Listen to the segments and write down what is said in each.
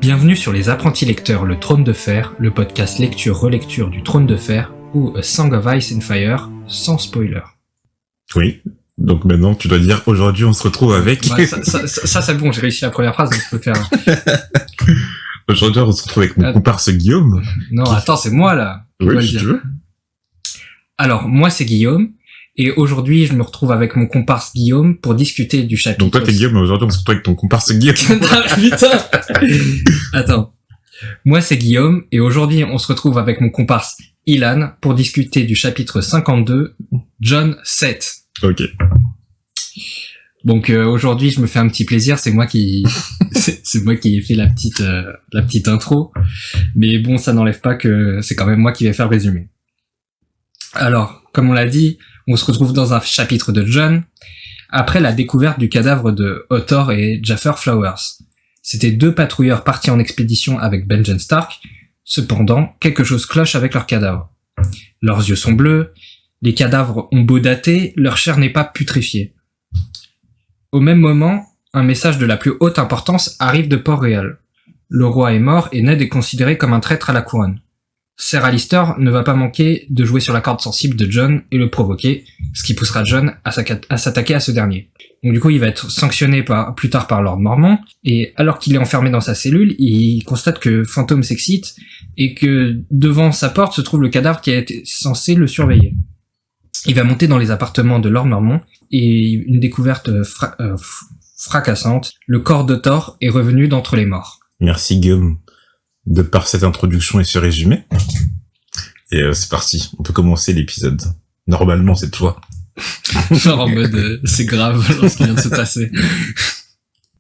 Bienvenue sur Les Apprentis Lecteurs, le Trône de Fer, le podcast lecture-relecture du Trône de Fer, ou A Song of Ice and Fire, sans spoiler. Oui, donc maintenant tu dois dire aujourd'hui on se retrouve avec... Ouais, ça c'est bon, j'ai réussi la première phrase, donc je peux faire... Aujourd'hui on se retrouve avec mon comparse Guillaume. Non, attends, c'est moi là. Oui, si tu veux. Alors, moi c'est Guillaume, et aujourd'hui je me retrouve avec mon comparse Guillaume pour discuter du chapitre... Donc toi t'es Guillaume, mais aujourd'hui on se retrouve avec ton comparse Guillaume. Putain. Attends. Moi c'est Guillaume, et aujourd'hui on se retrouve avec mon comparse Ilan pour discuter du chapitre 52, Jon 7. Ok. Donc aujourd'hui je me fais un petit plaisir, c'est moi qui c'est moi qui ai fait la petite intro, mais bon, ça n'enlève pas que c'est quand même moi qui vais faire le résumé. Alors, comme on l'a dit, on se retrouve dans un chapitre de Jon après la découverte du cadavre de Hottor et Jaffer Flowers. C'était deux patrouilleurs partis en expédition avec Benjen Stark. Cependant, quelque chose cloche avec leurs cadavres. Leurs yeux sont bleus, les cadavres ont beau dater, leur chair n'est pas putréfiée. Au même moment, un message de la plus haute importance arrive de Port-Réal. Le roi est mort et Ned est considéré comme un traître à la couronne. Ser Allister ne va pas manquer de jouer sur la corde sensible de Jon et le provoquer, ce qui poussera Jon à s'attaquer à ce dernier. Donc du coup, il va être sanctionné plus tard par Lord Mormont, et alors qu'il est enfermé dans sa cellule, il constate que Fantôme s'excite, et que devant sa porte se trouve le cadavre qui a été censé le surveiller. Il va monter dans les appartements de Lord Mormont, et une découverte fracassante, le corps d'Hottor est revenu d'entre les morts. Merci Guillaume, de par cette introduction et ce résumé. Et c'est parti, on peut commencer l'épisode. Normalement, c'est toi. Genre en mode, c'est grave ce qui vient de se passer.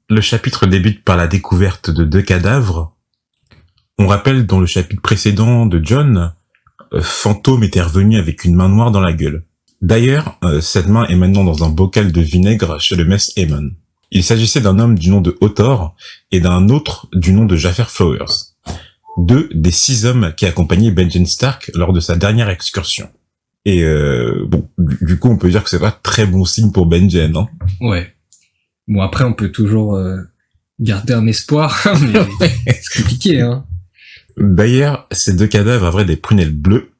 Le chapitre débute par la découverte de deux cadavres. On rappelle dans le chapitre précédent de Jon, Fantôme était revenu avec une main noire dans la gueule. D'ailleurs, cette main est maintenant dans un bocal de vinaigre chez le Mess Aemon. Il s'agissait d'un homme du nom de Hottor et d'un autre du nom de Jaffer Flowers. Deux des 6 hommes qui accompagnaient Benjen Stark lors de sa dernière excursion. Et bon, du coup, on peut dire que c'est pas très bon signe pour Benjen, hein. Ouais. Bon, après, on peut toujours garder un espoir, mais c'est compliqué, hein. D'ailleurs, ces deux cadavres avaient des prunelles bleues,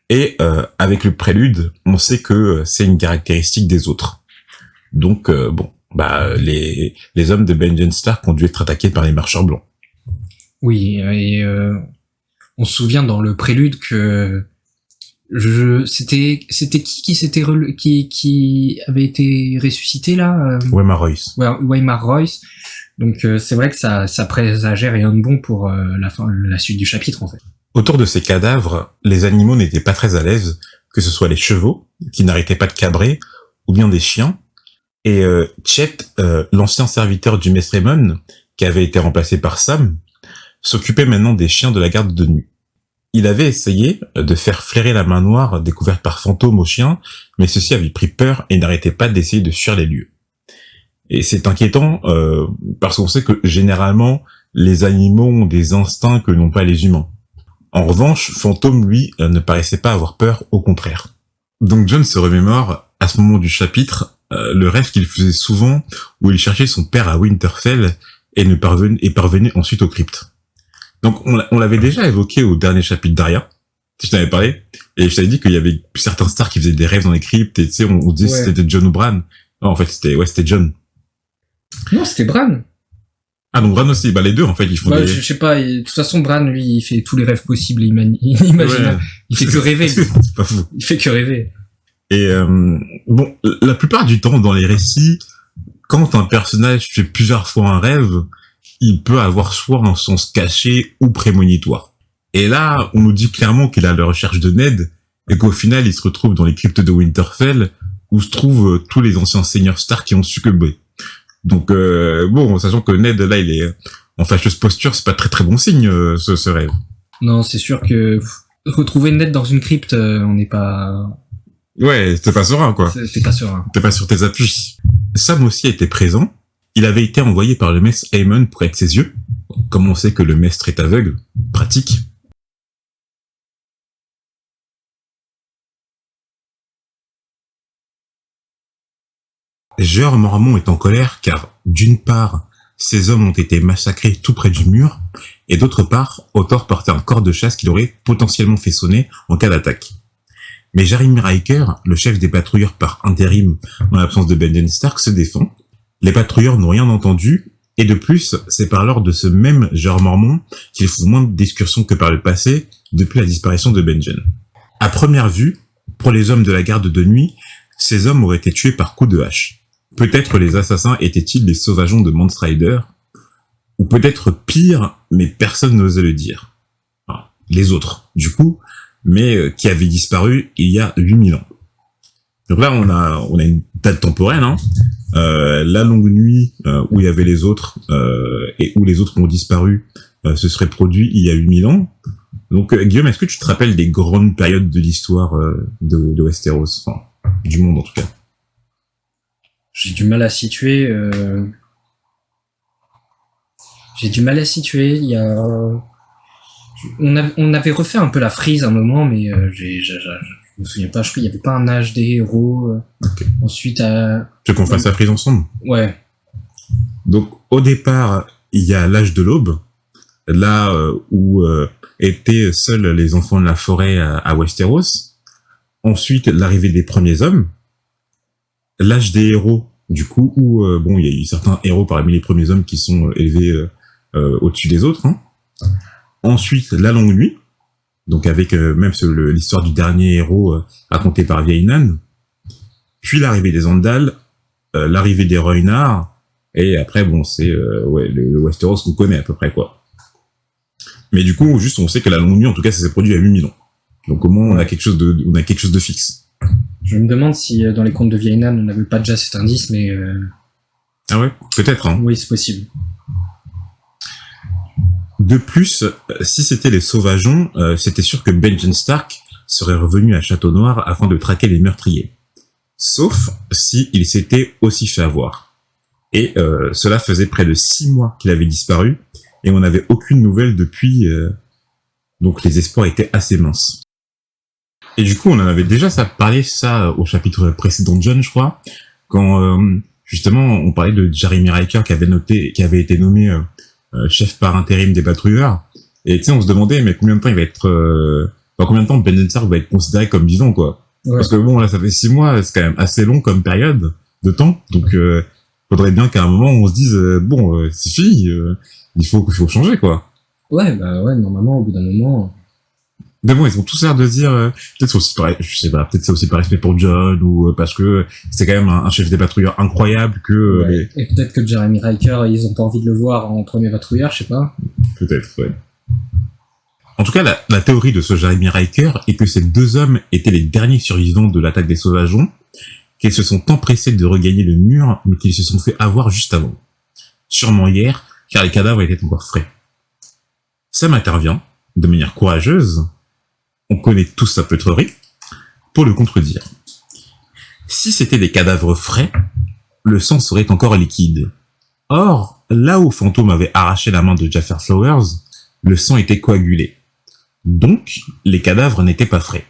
et avec le prélude, on sait que c'est une caractéristique des autres. Donc, bon, bah les hommes de Benjen Stark ont dû être attaqués par les marcheurs blancs. Oui, et on se souvient dans le prélude que c'était qui avait été ressuscité là, Waymar Royce. Waymar Royce. Donc c'est vrai que ça présageait rien de bon pour la suite du chapitre en fait. Autour de ces cadavres, les animaux n'étaient pas très à l'aise, que ce soit les chevaux qui n'arrêtaient pas de cabrer ou bien des chiens. Et Chet, l'ancien serviteur du Mess Aemon, qui avait été remplacé par Sam, s'occupait maintenant des chiens de la garde de nuit. Il avait essayé de faire flairer la main noire découverte par Fantôme aux chiens, mais ceux-ci avaient pris peur et n'arrêtaient pas d'essayer de fuir les lieux. Et c'est inquiétant, parce qu'on sait que généralement, les animaux ont des instincts que n'ont pas les humains. En revanche, Fantôme, lui, ne paraissait pas avoir peur, au contraire. Donc Jon se remémore, à ce moment du chapitre, le rêve qu'il faisait souvent, où il cherchait son père à Winterfell, et parvenait ensuite au crypte. Donc on l'avait déjà évoqué au dernier chapitre d'Arya, je t'en avais parlé, et je t'avais dit qu'il y avait certains stars qui faisaient des rêves dans les cryptes, et tu sais, on disait si c'était Jon ou Bran. Non, en fait, c'était Jon. Non, c'était Bran. Ah, donc Bran aussi, bah les deux, en fait, ils font je sais pas, de toute façon, Bran, lui, il fait tous les rêves possibles, imaginables. Ouais. Il fait que rêver. C'est pas fou. Il fait que rêver. Et bon, la plupart du temps, dans les récits, quand un personnage fait plusieurs fois un rêve, il peut avoir soit un sens caché ou prémonitoire. Et là, on nous dit clairement qu'il est à la recherche de Ned, et qu'au final, il se retrouve dans les cryptes de Winterfell, où se trouvent tous les anciens seigneurs Stark qui ont succombé. Donc, bon, sachant que Ned, là, il est en fâcheuse posture, c'est pas très très bon signe, ce rêve. Non, c'est sûr que retrouver Ned dans une crypte, on n'est pas... Ouais, t'es pas serein, quoi. T'es pas serein. T'es pas sur tes appuis. Sam aussi était présent. Il avait été envoyé par le Mess Aemon pour être ses yeux. Comme on sait que le maître est aveugle, pratique. Jeor Mormont est en colère car, d'une part, ces hommes ont été massacrés tout près du mur, et d'autre part, Hathor portait un corps de chasse qu'il aurait potentiellement fait sonner en cas d'attaque. Mais Jeremy Riker, le chef des patrouilleurs par intérim en l'absence de Benjen Stark, se défend. Les patrouilleurs n'ont rien entendu, et de plus, c'est par l'ordre de ce même Jeor Mormont qu'ils font moins d'excursions que par le passé, depuis la disparition de Benjen. À première vue, pour les hommes de la garde de nuit, ces hommes auraient été tués par coups de hache. Peut-être les assassins étaient-ils les sauvageons de Mance Rider, ou peut-être pire, mais personne n'osait le dire. Enfin, les autres, du coup, mais qui avaient disparu il y a 8000 ans. Donc là, on a une date temporelle, hein. La longue nuit où il y avait les autres et où les autres ont disparu, se serait produit il y a 8000 ans. Donc Guillaume, est-ce que tu te rappelles des grandes périodes de l'histoire de Westeros, enfin du monde en tout cas? J'ai du mal à situer. Il y a, on avait refait un peu la frise à un moment, mais je me souviens pas. Je crois qu'il y avait pas un âge des héros. Okay. Ensuite, tu veux qu'on fasse la frise ensemble? Ouais. Donc au départ, il y a l'âge de l'aube, là où étaient seuls les enfants de la forêt à Westeros. Ensuite, l'arrivée des premiers hommes. L'âge des héros, du coup, où bon, il y a eu certains héros parmi les premiers hommes qui sont élevés au-dessus des autres. Hein. Ensuite, la longue nuit, donc avec même l'histoire du dernier héros raconté par vieille Nan. Puis l'arrivée des Andals, l'arrivée des Rhoynar, et après, bon, c'est le Westeros qu'on connaît à peu près, quoi. Mais du coup, juste, on sait que la longue nuit, en tout cas, ça s'est produit à 8000 ans. Donc au moins, on a quelque chose de fixe. Je me demande si dans les contes de vieille Nan, on n'avait pas déjà cet indice, mais... Ah ouais, peut-être. Hein. Oui, c'est possible. De plus, si c'était les sauvageons, c'était sûr que Benjen Stark serait revenu à Château Noir afin de traquer les meurtriers. Sauf si il s'était aussi fait avoir. Et cela faisait près de 6 mois qu'il avait disparu, et on n'avait aucune nouvelle depuis... Donc les espoirs étaient assez minces. Et du coup, on en avait déjà parlé au chapitre précédent de John, je crois, quand justement on parlait de Jeremy Riker qui avait été nommé chef par intérim des patrouilleurs. Et tu sais, on se demandait mais combien de temps il va être, combien de temps Benjen Stark va être considéré comme vivant, quoi. Ouais. Parce que bon, là, ça fait 6 mois, c'est quand même assez long comme période de temps. Donc, faudrait bien qu'à un moment on se dise c'est fini, il faut changer, quoi. Ouais, normalement, au bout d'un moment. Mais bon, ils ont tous l'air de dire, peut-être c'est aussi pareil, je sais pas, peut-être c'est aussi par respect pour John, ou parce que c'est quand même un chef des patrouilleurs incroyable que... Ouais. Et peut-être que Jeremy Riker, ils ont pas envie de le voir en premier patrouilleur, je sais pas. Peut-être, ouais. En tout cas, la théorie de ce Jeremy Riker est que ces deux hommes étaient les derniers survivants de l'attaque des sauvageons, qu'ils se sont empressés de regagner le mur, mais qu'ils se sont fait avoir juste avant. Sûrement hier, car les cadavres étaient encore frais. Sam intervient, de manière courageuse, on connaît tous sa peutrerie, pour le contredire. Si c'était des cadavres frais, le sang serait encore liquide. Or, là où Fantôme avait arraché la main de Jaffer Flowers, le sang était coagulé. Donc, les cadavres n'étaient pas frais.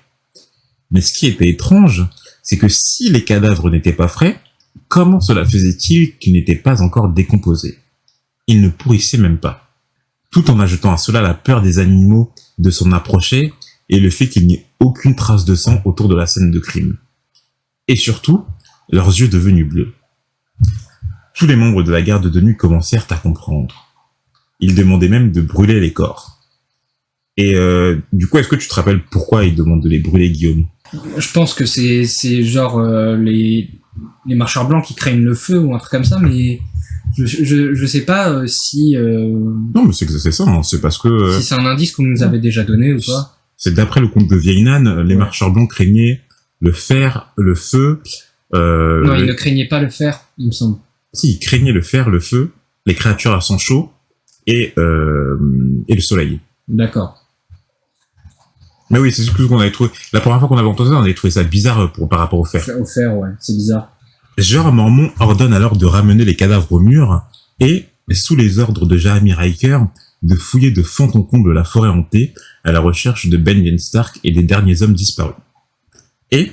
Mais ce qui était étrange, c'est que si les cadavres n'étaient pas frais, comment cela faisait-il qu'ils n'étaient pas encore décomposés? Ils ne pourrissaient même pas. Tout en ajoutant à cela la peur des animaux de s'en approcher et le fait qu'il n'y ait aucune trace de sang autour de la scène de crime. Et surtout, leurs yeux devenus bleus. Tous les membres de la garde de nuit commencèrent à comprendre. Ils demandaient même de brûler les corps. Et du coup, est-ce que tu te rappelles pourquoi ils demandent de les brûler, Guillaume? Je pense que c'est genre les marcheurs blancs qui craignent le feu ou un truc comme ça, mais je sais pas si... Non, mais c'est ça, hein. C'est parce que... si c'est un indice qu'on nous avait déjà donné ou pas. C'est d'après le conte de vieille Nan, les marcheurs blancs craignaient le fer, le feu... Non, ils ne craignaient pas le fer, il me semble. Si, ils craignaient le fer, le feu, les créatures à sang chaud et le soleil. D'accord. Mais oui, c'est ce qu'on avait trouvé. La première fois qu'on avait entendu ça, on avait trouvé ça bizarre par rapport au fer. Au fer, ouais, c'est bizarre. Jeor Mormont ordonne alors de ramener les cadavres au mur et, sous les ordres de Jeremy Riker, de fouiller de fond en comble la forêt hantée à la recherche de Benjen Stark et des derniers hommes disparus. Et,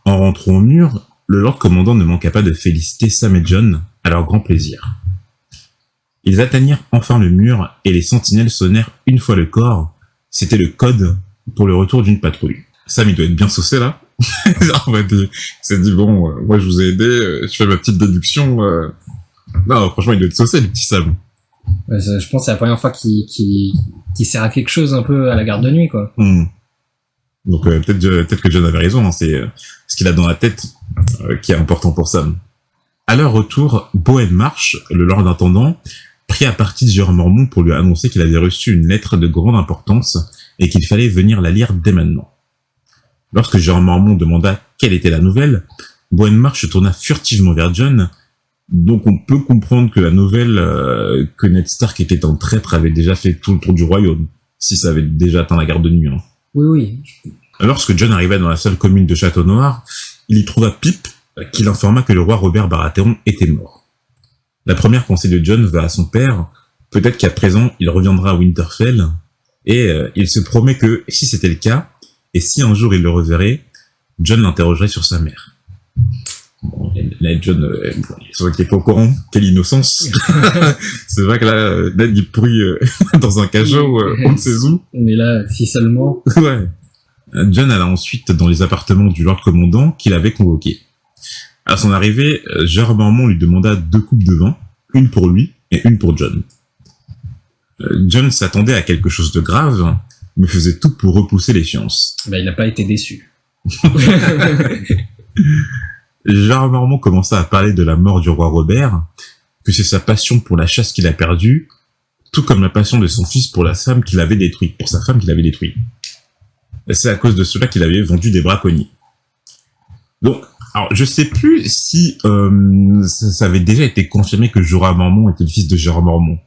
en rentrant au mur, le Lord Commandant ne manqua pas de féliciter Sam et John à leur grand plaisir. Ils atteignirent enfin le mur et les sentinelles sonnèrent une fois le corps. C'était le code pour le retour d'une patrouille. Sam, il doit être bien saucé là. En fait, il s'est dit bon, moi je vous ai aidé, je fais ma petite déduction. Non, franchement, il doit être saucé, le petit Sam. Ouais, je pense que c'est la première fois qu'il sert à quelque chose un peu à la garde de nuit, quoi. Donc peut-être que John avait raison, hein, c'est ce qu'il a dans la tête qui est important pour Sam. À leur retour, Bowen Marsh, le Lord Intendant, prit à partie de Jérôme Mormont pour lui annoncer qu'il avait reçu une lettre de grande importance et qu'il fallait venir la lire dès maintenant. Lorsque Jérôme Mormont demanda quelle était la nouvelle, Bowen Marsh se tourna furtivement vers John. Donc on peut comprendre que la nouvelle que Ned Stark était un traître avait déjà fait tout le tour du royaume, si ça avait déjà atteint la garde de nuit. Hein. Oui. Lorsque John arriva dans la seule commune de Château-Noir, il y trouva Pip, qui l'informa que le roi Robert Baratheon était mort. La première pensée de John va à son père, peut-être qu'à présent il reviendra à Winterfell, et il se promet que, si c'était le cas, et si un jour il le reverrait, John l'interrogerait sur sa mère. Bon, là, John, c'est vrai qu'il n'est pas au courant, quelle innocence. C'est vrai que là, Ned il pourrit dans un cachot, on ne sait où. Mais là, si seulement... Ouais. John alla ensuite dans les appartements du Lord Commandant qu'il avait convoqué. À son arrivée, Jérôme Mormont lui demanda 2 coupes de vin, une pour lui et une pour John. John s'attendait à quelque chose de grave, mais faisait tout pour repousser l'échéance. Il n'a pas été déçu. Jérôme Mormont commença à parler de la mort du roi Robert, que c'est sa passion pour la chasse qu'il a perdue, tout comme la passion de son fils pour sa femme qu'il avait détruite. C'est à cause de cela qu'il avait vendu des braconniers. Donc, alors, je sais plus si ça avait déjà été confirmé que Jorah Mormont était le fils de Jérôme Mormont.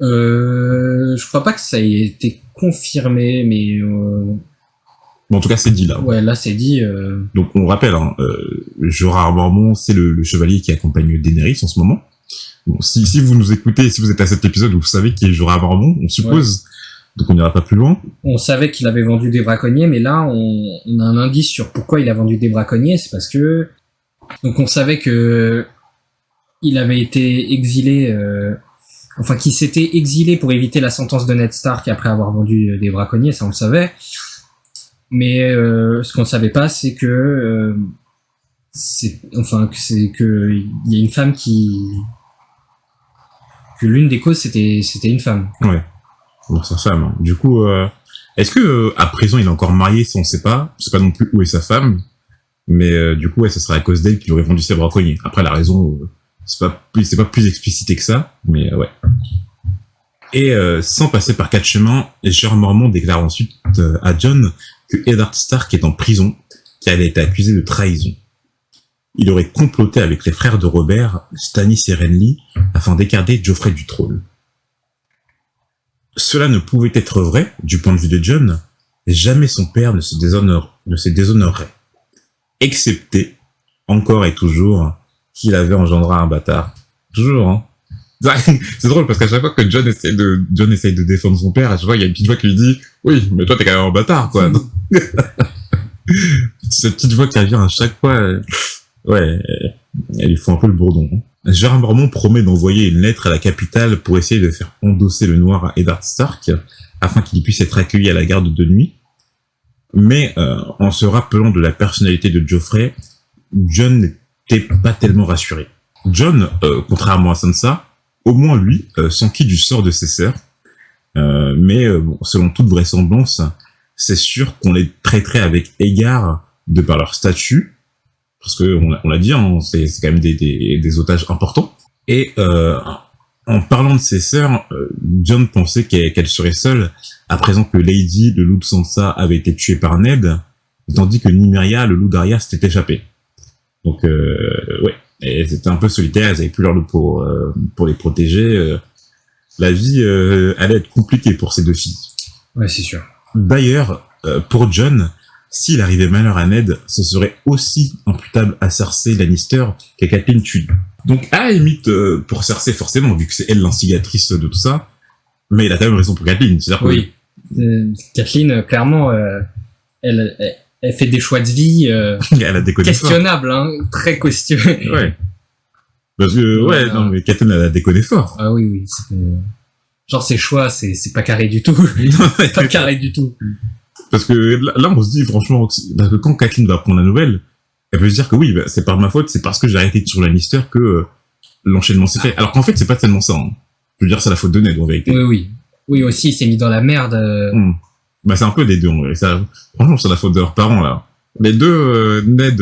Je crois pas que ça ait été confirmé, mais... Bon, en tout cas, c'est dit là. Ouais, là, c'est dit... Donc, on rappelle, hein, Jorah Mormont, c'est le chevalier qui accompagne Daenerys en ce moment. Bon, si vous nous écoutez, si vous êtes à cet épisode, vous savez qui est Jorah Mormont, on suppose... Ouais. Donc on n'ira pas plus loin. On savait qu'il avait vendu des braconniers, mais là on a un indice sur pourquoi il a vendu des braconniers. C'est parce que donc on savait que il avait été exilé, qu'il s'était exilé pour éviter la sentence de Ned Stark après avoir vendu des braconniers. Ça on le savait. Mais ce qu'on savait pas, c'est que que il y a une femme que l'une des causes c'était une femme. Ouais. Pour sa femme. Hein. Du coup, est-ce que à présent il est encore marié, ça on sait pas. Je sais pas non plus où est sa femme, mais du coup, ouais, ça serait à cause d'elle qu'il aurait vendu ses braconniers. Après, la raison, c'est pas plus explicité que ça, mais ouais. Et sans passer par 4 chemins, Jérôme Mormont déclare ensuite à John que Eddard Stark est en prison, car il a été accusé de trahison. Il aurait comploté avec les frères de Robert, Stannis et Renly, afin d'écarter Joffrey du trône. Cela ne pouvait être vrai, du point de vue de John, jamais son père ne se déshonorerait. Excepté, encore et toujours, qu'il avait engendré un bâtard. Toujours, hein. C'est drôle parce qu'à chaque fois que John essaye de défendre son père, à chaque fois il y a une petite voix qui lui dit « Oui, mais toi t'es quand même un bâtard, quoi. » Cette petite voix qui revient à chaque fois, ouais, elle lui fout un peu le bourdon. Hein. Jérôme Mormont promet d'envoyer une lettre à la capitale pour essayer de faire endosser le noir à Eddard Stark, afin qu'il puisse être accueilli à la garde de nuit. Mais en se rappelant de la personnalité de Joffrey, John n'était pas tellement rassuré. John, contrairement à Sansa, au moins lui, s'enquit du sort de ses sœurs, mais selon toute vraisemblance, c'est sûr qu'on les traiterait avec égard de par leur statut, parce que on l'a dit, hein, c'est quand même des otages importants. Et en parlant de ses sœurs, John pensait qu'elle serait seule, à présent que Lady, le loup de Sansa, avait été tué par Ned, tandis que Nymeria, le loup d'Arya, s'était échappé. Donc, ouais, elles étaient un peu solitaires, elles avaient plus leur loup pour les protéger. La vie allait être compliquée pour ces deux filles. Ouais, c'est sûr. D'ailleurs, pour John, s'il arrivait malheur à Ned, ce serait aussi imputable à Cersei Lannister qu'à Catelyn Tully. Donc, à la limite, pour Cersei, forcément, vu que c'est elle l'instigatrice de tout ça, mais il a quand même raison pour Catelyn. C'est-à-dire oui. Catelyn, clairement, elle fait des choix de vie elle a déconné questionnables, hein, très questionnables. Ouais. Parce que, ouais, non, mais Katen, elle a déconné fort. Ah oui, genre ses choix, c'est pas carré du tout. Pas carré du tout. Parce que là, on se dit, franchement, parce que quand Kathleen va apprendre la nouvelle, elle peut se dire que oui, bah, c'est pas ma faute, c'est parce que j'ai arrêté sur Lannister que l'enchaînement s'est fait. Alors qu'en fait, c'est pas tellement ça. Hein. Je veux dire, c'est la faute de Ned, en vérité. Oui. Oui, aussi, il s'est mis dans la merde. Bah, c'est un peu des deux, en vrai. Franchement, c'est la faute de leurs parents, là. Les deux, Ned,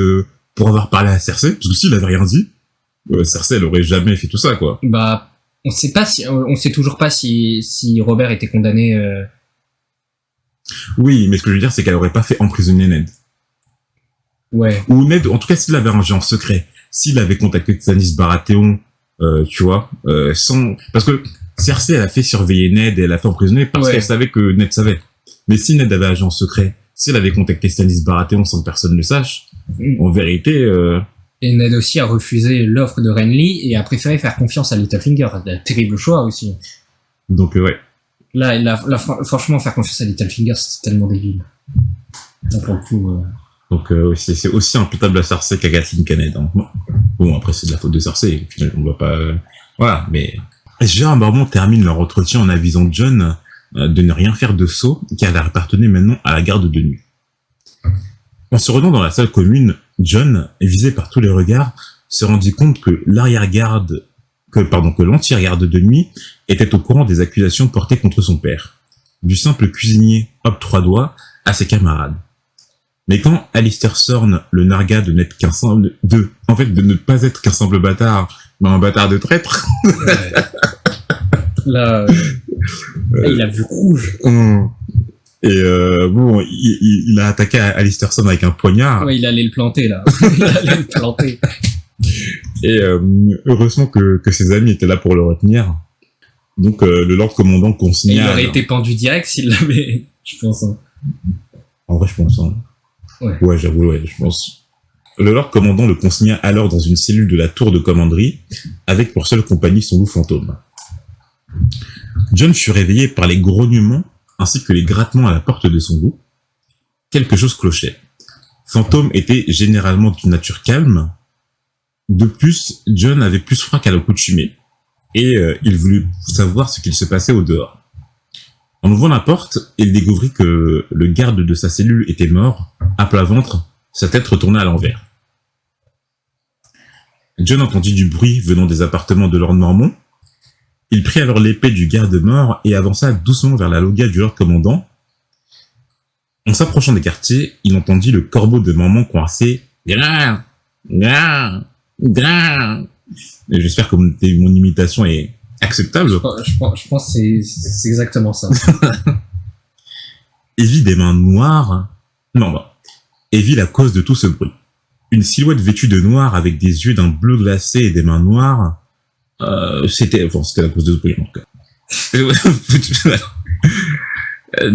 pour avoir parlé à Cersei, parce que s'il avait rien dit, Cersei, elle aurait jamais fait tout ça, quoi. Bah, on sait toujours pas si Robert était condamné. Oui, mais ce que je veux dire, c'est qu'elle aurait pas fait emprisonner Ned. Ouais. Ou Ned, en tout cas, s'il avait rangé en secret, s'il avait contacté Stannis Baratheon, tu vois, parce que Cersei, elle a fait surveiller Ned et elle a fait emprisonner parce qu'elle savait que Ned savait. Mais si Ned avait agi en secret, si elle avait contacté Stannis Baratheon sans que personne ne le sache, en vérité... Et Ned aussi a refusé l'offre de Renly et a préféré faire confiance à Littlefinger. Un terrible choix aussi. Donc, ouais. Là, franchement, faire confiance à Littlefinger, c'est tellement débile. Donc, pour le coup... Donc, c'est aussi imputable à Cersei qu'à Kathleen Kennedy. Hein. Bon, après, c'est de la faute de Cersei. On va pas... Voilà, mais... Gérard Mormont termine leur entretien en avisant Jon de ne rien faire de sot, car elle appartenait maintenant à la garde de nuit. En se rendant dans la salle commune, Jon, visé par tous les regards, se rendit compte que que l'anti-garde de nuit était au courant des accusations portées contre son père, du simple cuisinier Hop Trois Doigts à ses camarades. Mais quand Alistair Thorne le nargua de ne pas être qu'un simple bâtard, mais un bâtard de traître. Là, il a vu rouge. Et bon, il a attaqué Alistair Thorne avec un poignard. Ouais, il allait le planter là. Et heureusement que ses amis étaient là pour le retenir. Donc le Lord Commandant consigna... Il aurait été pendu direct s'il l'avait, je pense. Hein. En vrai, je pense. Hein. Ouais, j'avoue, je pense. Le Lord Commandant le consigna alors dans une cellule de la tour de commanderie, avec pour seule compagnie son loup fantôme. Jon fut réveillé par les grognements ainsi que les grattements à la porte de son loup. Quelque chose clochait. Fantôme était généralement d'une nature calme. De plus, Jon avait plus froid qu'à l'accoutumée, et il voulut savoir ce qu'il se passait au dehors. En ouvrant la porte, il découvrit que le garde de sa cellule était mort, à plat ventre, sa tête retournée à l'envers. Jon entendit du bruit venant des appartements de Lord Mormont. Il prit alors l'épée du garde mort et avança doucement vers la loggia du Lord Commandant. En s'approchant des quartiers, il entendit le corbeau de Mormont coincer « Gra, gra, gra ». J'espère que mon imitation est acceptable. Je pense que c'est exactement ça. Et vit des mains noires. Et vit la cause de tout ce bruit. Une silhouette vêtue de noir avec des yeux d'un bleu glacé et des mains noires. C'était la cause de ce bruit, en tout cas.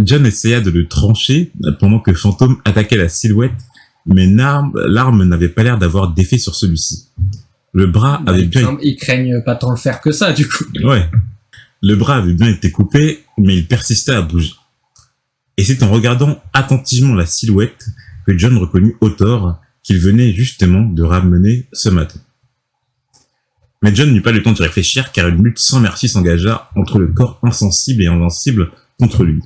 Jon essaya de le trancher pendant que Fantôme attaquait la silhouette, mais l'arme n'avait pas l'air d'avoir d'effet sur celui-ci. Le bras avait bien... Ils craignent pas tant le faire que ça, du coup. Ouais. Le bras avait bien été coupé, mais il persistait à bouger. Et c'est en regardant attentivement la silhouette que Jon reconnut Hathor, qu'il venait justement de ramener ce matin. Mais Jon n'eut pas le temps de réfléchir, car une lutte sans merci s'engagea entre le corps insensible et invincible contre lui.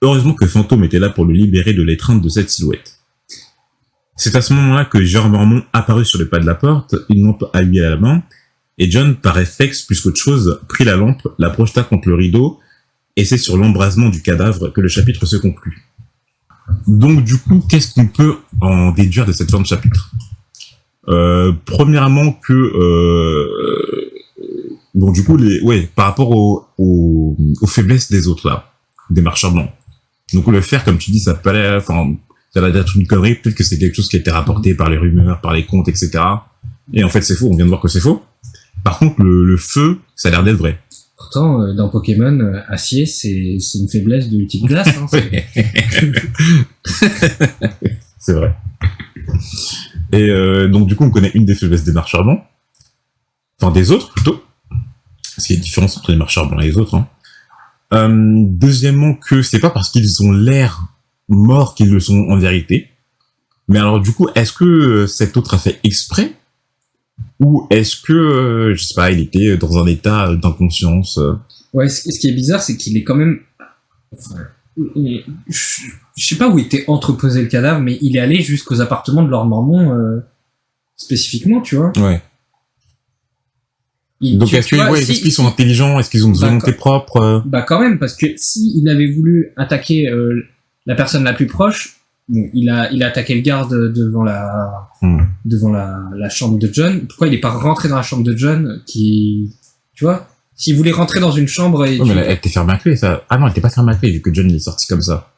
Heureusement que Fantôme était là pour le libérer de l'étreinte de cette silhouette. C'est à ce moment-là que Gérard Mormont apparut sur le pas de la porte, une lampe à huile à la main, et Jon, par réflexe plus qu'autre chose, prit la lampe, la projeta contre le rideau, et c'est sur l'embrasement du cadavre que le chapitre se conclut. Donc du coup, qu'est-ce qu'on peut en déduire de cette fin de chapitre ? Premièrement bon du coup par rapport aux faiblesses des autres là, des marcheurs blancs. Donc le faire, comme tu dis, ça paraît, ça va être une connerie, peut-être que c'est quelque chose qui a été rapporté par les rumeurs, par les contes, etc. Et en fait c'est faux, on vient de voir que c'est faux. Par contre le feu, ça a l'air d'être vrai. Pourtant, dans Pokémon, acier, c'est une faiblesse de type glace. Hein, c'est vrai. Et donc du coup, on connaît une des faiblesses des marcheurs blancs. Enfin, des autres, plutôt. Parce qu'il y a une différence entre les marcheurs blancs et les autres. Hein. Deuxièmement, que c'est pas parce qu'ils ont l'air morts qu'ils le sont en vérité. Mais alors du coup, est-ce que cet autre a fait exprès ? Ou est-ce que, je sais pas, il était dans un état d'inconscience Ouais, ce qui est bizarre, c'est qu'il est quand même... Enfin, je sais pas où était entreposé le cadavre, mais il est allé jusqu'aux appartements de Lord Mormon, spécifiquement, tu vois. Ouais. Donc est-ce qu'ils sont intelligents? Est-ce qu'ils ont une volonté propre? Bah quand même, parce que si il avait voulu attaquer la personne la plus proche, bon, il a attaqué le garde devant la chambre de John. Pourquoi il est pas rentré dans la chambre de John qui, tu vois, s'il voulait rentrer dans une chambre et... mais elle était fermée à clé, ça. Ah non, elle était pas fermée à clé vu que John est sorti comme ça.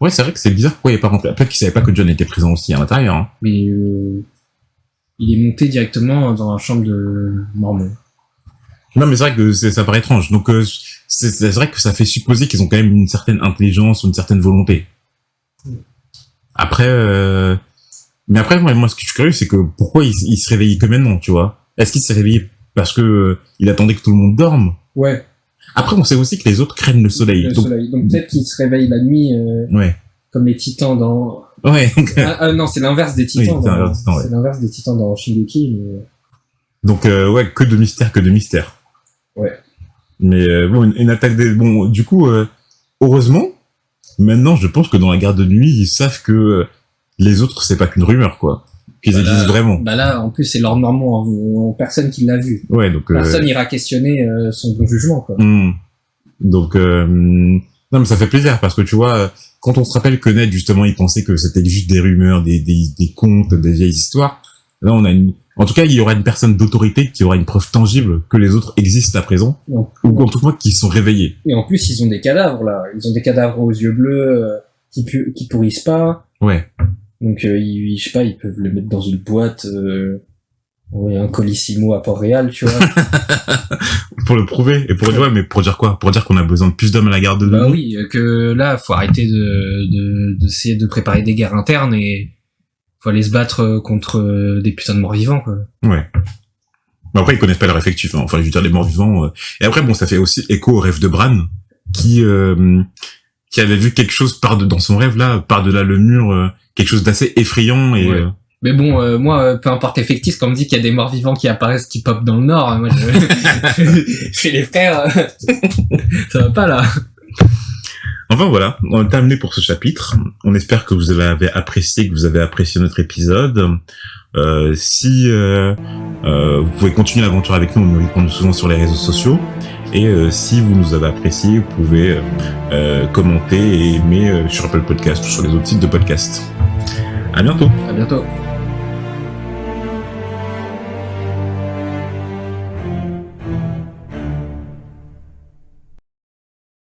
Ouais, c'est vrai que c'est bizarre pourquoi il est pas rentré. Peut-être qu'il savait pas que John était présent aussi à l'intérieur. Hein. Mais il est monté directement dans la chambre de Mormon. Non, mais c'est vrai que ça paraît étrange. Donc c'est vrai que ça fait supposer qu'ils ont quand même une certaine intelligence, une certaine volonté. Après, mais après, moi, ce que je suis curieux, c'est que pourquoi il se réveillait que maintenant, tu vois? Est-ce qu'il s'est réveillé parce que il attendait que tout le monde dorme? Ouais. Après, on sait aussi que les autres craignent le soleil. Donc peut-être qu'il se réveille la nuit, ouais. Comme les titans dans... Ouais. non, c'est l'inverse des titans. Oui, c'est l'inverse des titans dans Shingeki. Mais... Donc, ouais, que de mystère. Ouais. Mais bon, une attaque des... Bon, du coup, heureusement, maintenant, je pense que dans la garde de nuit, ils savent que les autres, c'est pas qu'une rumeur, quoi. Qu'ils existent vraiment. Bah là, en plus, c'est Lord Mormon, personne qui l'a vu. Ouais, donc... Personne ira questionner son bon jugement, quoi. Donc, non, mais ça fait plaisir, parce que tu vois, quand on se rappelle que Ned, justement, il pensait que c'était juste des rumeurs, des contes, des vieilles histoires, là, on a en tout cas, il y aura une personne d'autorité qui aura une preuve tangible que les autres existent à présent, ou en tout cas qui sont réveillés. Et en plus, ils ont des cadavres, là. Ils ont des cadavres aux yeux bleus, qui pourrissent pas. Ouais. Donc, je sais pas, ils peuvent le mettre dans une boîte, un colissimo à Port-Réal, tu vois. Pour le prouver. Et pour dire, mais pour dire quoi? Pour dire qu'on a besoin de plus d'hommes à la garde de nuit. Bah oui, que là, faut arrêter d'essayer de préparer des guerres internes et faut aller se battre contre des putains de morts-vivants, quoi. Ouais. Mais après, ils connaissent pas leur effectif, hein. Enfin, je veux dire, les morts-vivants. Et après, bon, ça fait aussi écho au rêve de Bran, qui avait vu quelque chose dans son rêve, là, par-delà le mur, quelque chose d'assez effrayant et... Ouais. Mais bon, moi, peu importe effectif, quand on me dit qu'il y a des morts-vivants qui apparaissent, qui pop dans le nord, moi, je fais les frères, ça va pas, là. Enfin voilà, on a terminé pour ce chapitre. On espère que vous avez apprécié, notre épisode. Si vous pouvez continuer l'aventure avec nous, on nous répond souvent sur les réseaux sociaux. Et si vous nous avez apprécié, vous pouvez commenter et aimer sur Apple Podcast ou sur les autres sites de podcast. À bientôt. À bientôt.